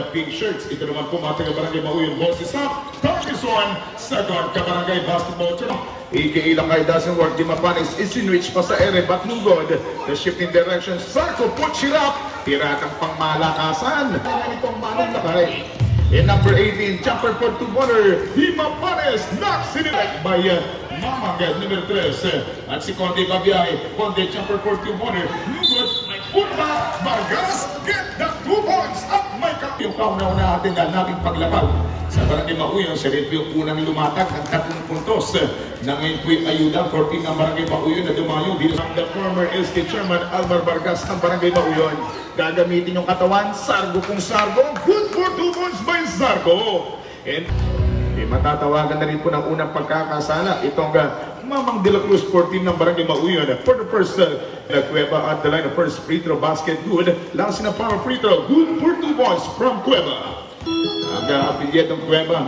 Pink shirts, ito naman po mga taga-barangay Mauyon Boses Up, Tarkison, Sagon, Kabarangay Basketball Team. A.K.A. Lakay doesn't work, Di Mapanis is in which pa sa ere, but lugod. The shifting direction, Sarko, Putchirap, tiratang pangmalakasan. Itong Manong Lakay. In number 18, jumper for two-pointer, Di Mapanis, knocks it by Mamangad, number 3. At si Conde Babiay, Conde jumper for two-pointer, lugod, Punta Vargas, get the 2 points up, may yung kauna-una natin na nating paglabag sa Barangay Mauyon. Siya rin po yung unang lumatag ng 3 puntos na ngayon po'y ayuda for team ng Barangay Mauyon na dumayo dito sa the former SK Chairman Alvar Vargas ng Barangay Mauyon. Gagamitin yung katawan, Sargo kung Sargo, good for 2 points by Sargo. And matatawagan na rin po ng unang pagkakasala itong Mamang de la Cruz for team ng Barangay Mauyon. For the first, Cueva at the line of first free throw basket, good. Last na power free throw, good for 2 points from Cueva. Ang apilyet ng Cueva, ang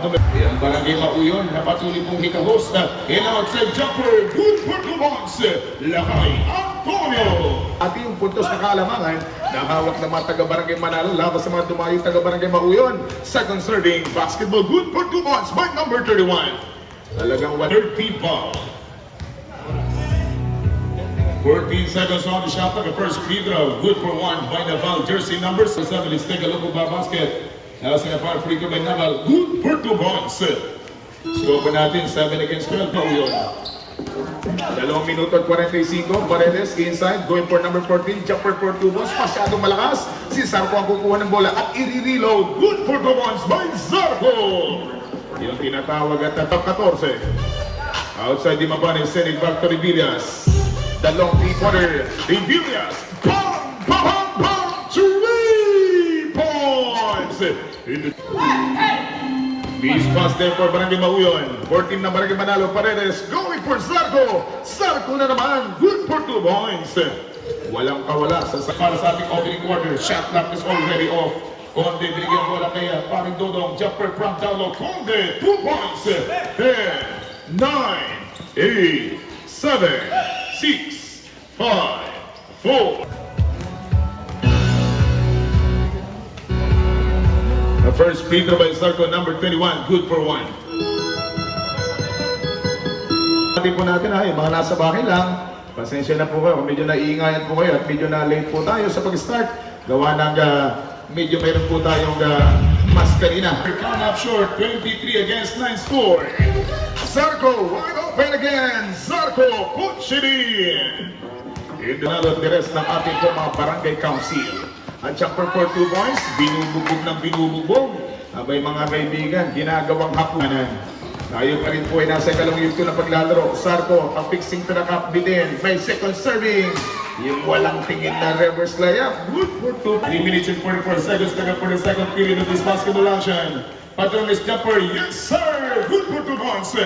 Barangay Mauyon na patuloy pong hikahos na outside jumper, good for 2 points. Lakay Antonio. At yung puntos na kaalamangan, nahawak ng mga taga-Barangay Manalo laban sa mga dumayong taga-Barangay Mauyon. Second serving basketball, good for 2 points by number 31. Talagang 13 ball. 14 seconds on the shot clock. The first free throw, good for 1 by Naval. Jersey number 7. Let's take a look at the basket. That's a far free throw by Naval. Good for 2 points. Score pa natin 7 against 12. Mauyon. 2 minuto at 45. Paredes inside. Going for number 14. Jumper for 2 points. Masyadong malakas. Si Zarco ang kukuha ng bola at i-reload. Good for 2 points by Zarco. Yung tinatawag at top 14. Outside Di Mapanis. Sending back to Revillas. The long three-pointer, Revillas, bang, bang, bang, 3 points! Beast pass there for Barangay Mauyon. 14 na Barangay Manalo, Paredes, going for Zarco. Zarco na naman, good for 2 points. Walang kawala para sa ating opening quarter. Shot clock is already off. Conde, binigyan bola kaya paring Dodong, jumper from down low. Conde, 2 points. 10, 9, 8, 7, 6, 5, 4. The first free throw by Zarco, number 21, good for 1. Sabi po natin ay mga nasa bahay lang, pasensya na po kayo, medyo naiingayan po kayo at medyo na late po tayo sa pag-start. Gawa ng medyo mayroon po tayong mas kanina. Count up short, 23 against 9 score. Zarco wide open again. Zarco puts it in. Idinalo at the rest ng ating po mga barangay council. Ang jumper for 2 points, binubugbog ng binubugbog. Abay mga kaibigan, ginagawang hapunan. Tayo pa rin po ay nasa ikalawang yugto na paglalaro. Zarco, fixing to the cup din. May second serving. Yung walang tingin na reverse layup. Good for 2. 3 minutes and 44 seconds na for the second period of this basketball action. Patronis jumper, yes sir! Good for 2 points.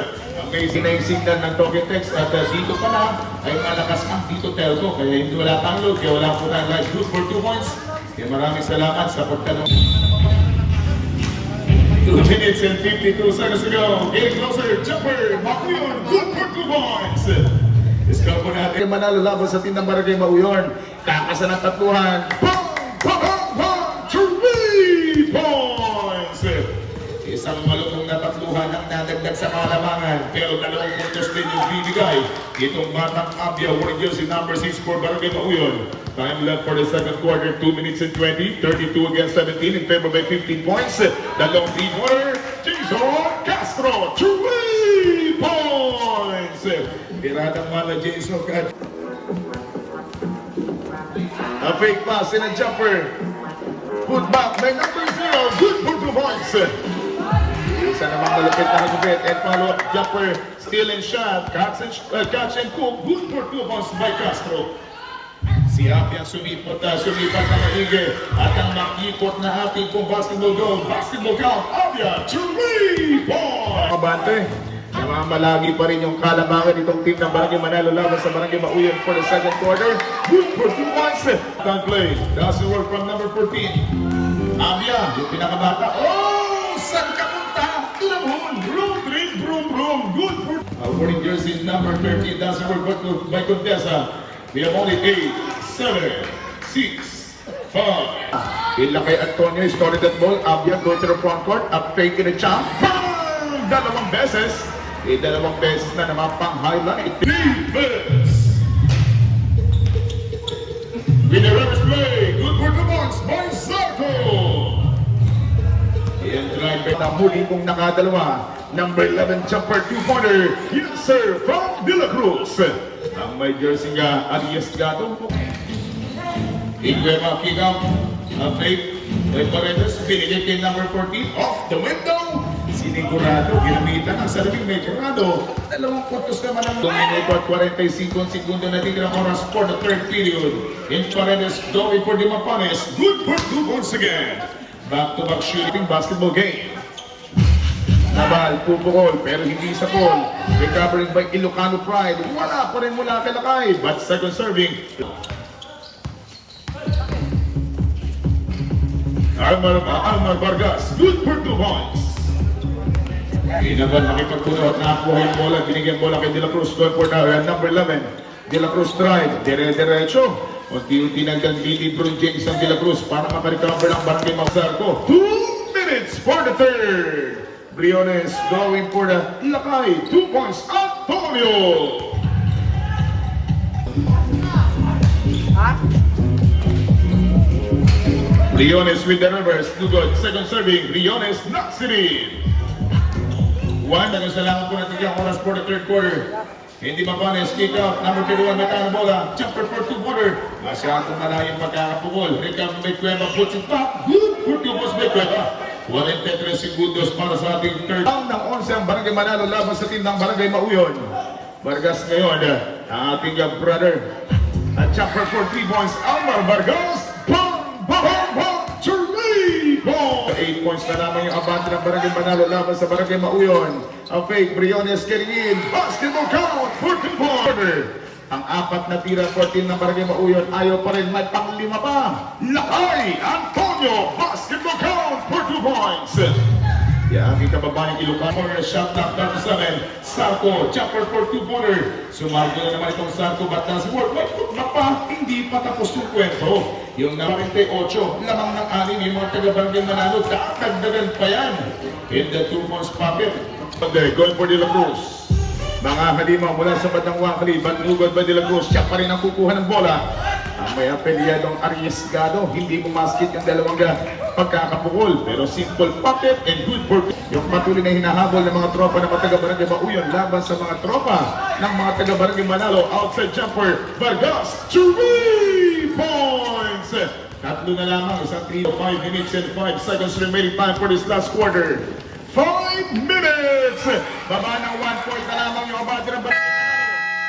Amazing na yung signal ng Togetex at dito pala ay malakas ang dito telco. Kaya hindi wala tang load, kaya wala po tayong live. Good for 2 points. Kaya maraming salamat sa pagtanong. 2 minutes and 52 seconds to go. Getting closer, jumper, Mauyon, good for 2 points. Score po natin. Manalo laban sa team ng Barangay Mauyon. Kakasa ng tatluhan. Bang! Bang! Bang! 3 points! Isang malutong na tatluhan ang nadagdag sa kalamangan. Pero 2 puntos din yung bibigay. Itong batang Abia, wearing jersey number 6 for Barangay Mauyon. Time left for the second quarter, 2 minutes and 20. 32 against 17 in favor by 15 points. Dalong three-pointer, Jason Castro, 3 points! Tiradang mala Jason Castro. A fake pass and a jumper. Put back by number 0. Good for 2 points. Isa namang malapit na hagupit. And follow-up jumper. Steal and shot. Catch and cook. Good for 2 points by Castro. Si Abia sumipat na maigi. At ang makikot na ating kong basketball goal. Basketball count. Abia, 3 points. Kabante. Namamalagi pa rin yung kalamangan itong team ng Barangay Manalo laban sa Barangay Mauyon for the second quarter. Good for 2 points. Don't play. Doesn't work from number 14. Abia, yung pinakabata. Oh! Saan ka punta? Tinamon. Broom, drink, broom, broom. Good for... Wearing jersey number 13. Doesn't work by Contessa. We have only 8, 7, 6, 5. Ila kay Antonio, started that ball. Abia go to the front court. Up fake in the champ. Bang! Dalawang beses. Dalawang beses na naman pang highlight. Defense! With the reverse play, good for the box by Zarco. Yan drive back na muli pong nakadalawa. Number 11 jumper 2-pointer. Yes sir, from De La Cruz. Ang may jersey nga, Arias Gato. Iguema kick out. Fake. Paredes, binigay kay number 14. Off the window. Sinigurado, ginamitan ang sarabing Medjurado. Dalawang puntos naman ang 2 minuto at 45 segundo na titirang oras for the third period. In Paredes, going for Dimapanes. Good for 2 once again. Back-to-back shooting basketball game. Nabal, pupukol, pero hindi sa ball. Recovering by Ilocano Pride. Wala pa rin mula kay Lakay, but second serving. Almar Vargas, good for 2 points. Inaban makipagpuno at nakakuha yung bola. Binigyan bola kay De La Cruz. Going for number 11. De La Cruz drive. Dire-diretso. Unti-unti nagdang-lead Bron James ang De La Cruz para makarecover ng Barangay Magsarco. 2 minutes for the third. Briones going for the Lakay. 2 points. Antonio! Briones with the reverse. Too good. Second serving. Briones knocks it in. One, nagkasalamat po natin yung oras for the third quarter. Hindi Mapanes, kick out, number 31, may bola, jumper for 2-pointer. Masyadong malayong pagkakapukol. Recam Becueva puts it back. Good for 2 points Becueva. 43 segundos para sa ating third. Ang ng 11 ang Barangay Manalo laban sa team ng Barangay Mauyon. Vargas ngayon, ang ating brother. At jumper for 3 points, Almar Vargas. Bang! Bang! Bang! 8 points na naman yung abante ng Barangay Manalo laban sa Barangay Mauyon. Ang fake, Briones getting in. Basketball count, 14 points. Ang apat na tira for team ng Barangay Mauyon. Ayaw pa rin, may pang-5 pa. Lakay, Antonio, basketball count, 2 points. Yan, aking kababayang Ilocano. Shot knock down sa amin. Sarco, jumper for 2-pointer. Sumargo na naman itong Sarco, but doesn't work. May putma pa, hindi pa tapos yung kwento. Yung 48, lamang ng 6, yung mga taga-Barangay Manalo, dagdagan pa yan. In the 2 points pocket. Going for De La Cruz. Mga halimaw mula sa Batang Wakali, Banugod ba De La Cruz, siya pa rin ang kukuha ng bola. Ang may apelyadong Arriesgado, hindi bumaskit yung dalawang pagkakapukol. Pero simple pocket and good for yung patuloy na hinahabol ng mga tropa ng mga taga-Barangay Mauyon laban sa mga tropa ng mga taga-Barangay Manalo. Outside jumper, Vargas, 3 points! Tatlo na lamang, isang 3 to 5 minutes and 5 seconds remaining time for this last quarter. 5 minutes! Baba ng 1 point na lamang yung abante ng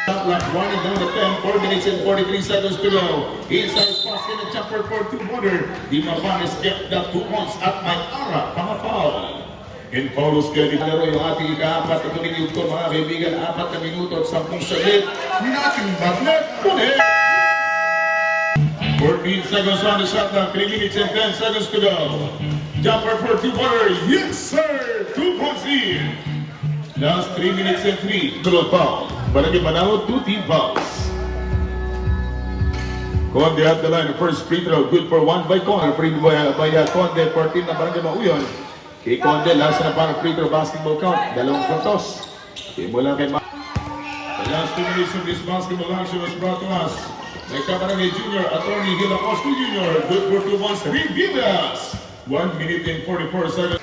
Shot clock running down to 10, 4 minutes and 43 seconds to go. Inside basket and jumper for 2-pointer. Di Mapanes get that 2 points at may ara, pang-foul. In Paulos Gani, laro yung ating ika-4 na tumingin ko mga kaibigan, 4 na minuto at 10 saglit. Nating bagnet, kunin! 14 seconds on the shot clock, 3 minutes and 10 seconds to go. Jumper for 2-pointer, yes sir! 2 points in. Last 3 minutes and 3. Double foul. Barangay Manalo, 2 team fouls. Conde at the line. The first free throw, good for 1 by Conde. Free by Conde for team ng Barangay Mauyon. Kay Conde, last na parang free throw basketball count. 2 puntos. Mula kay the last 2 minutes of this basketball action was brought to us by Cabarangay Jr. Attorney Gila Costa Jr. Good for 2 points. Revidas. 1 minute and 44 seconds.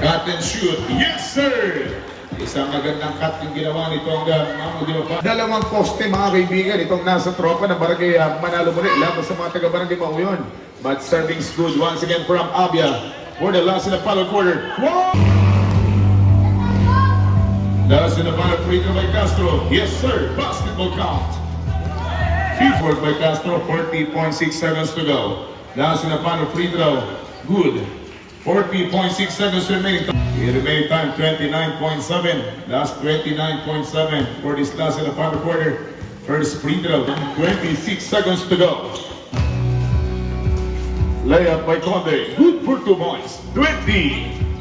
Cut and shoot. Yes, sir! Isang magandang cut yung ginawa nitong Mamo Di Mapanes. Dalawang poste mga kaibigan. Itong nasa tropa ng Barangay Manalo muli. Laban sa mga taga-Barangay Mauyon. But serving's good once again from Abia. For the last in the final quarter. Whoa! Last in the final free throw by Castro. Yes, sir! Basketball count. Fifth by Castro. 40.6 seconds to go. Last in the final free throw. Good. 40.6 seconds remaining. Remaining time 29.7. Last 29.7 for this last in the final quarter. First free throw. 26 seconds to go. Layup by Conde. Good for 2 points. 20.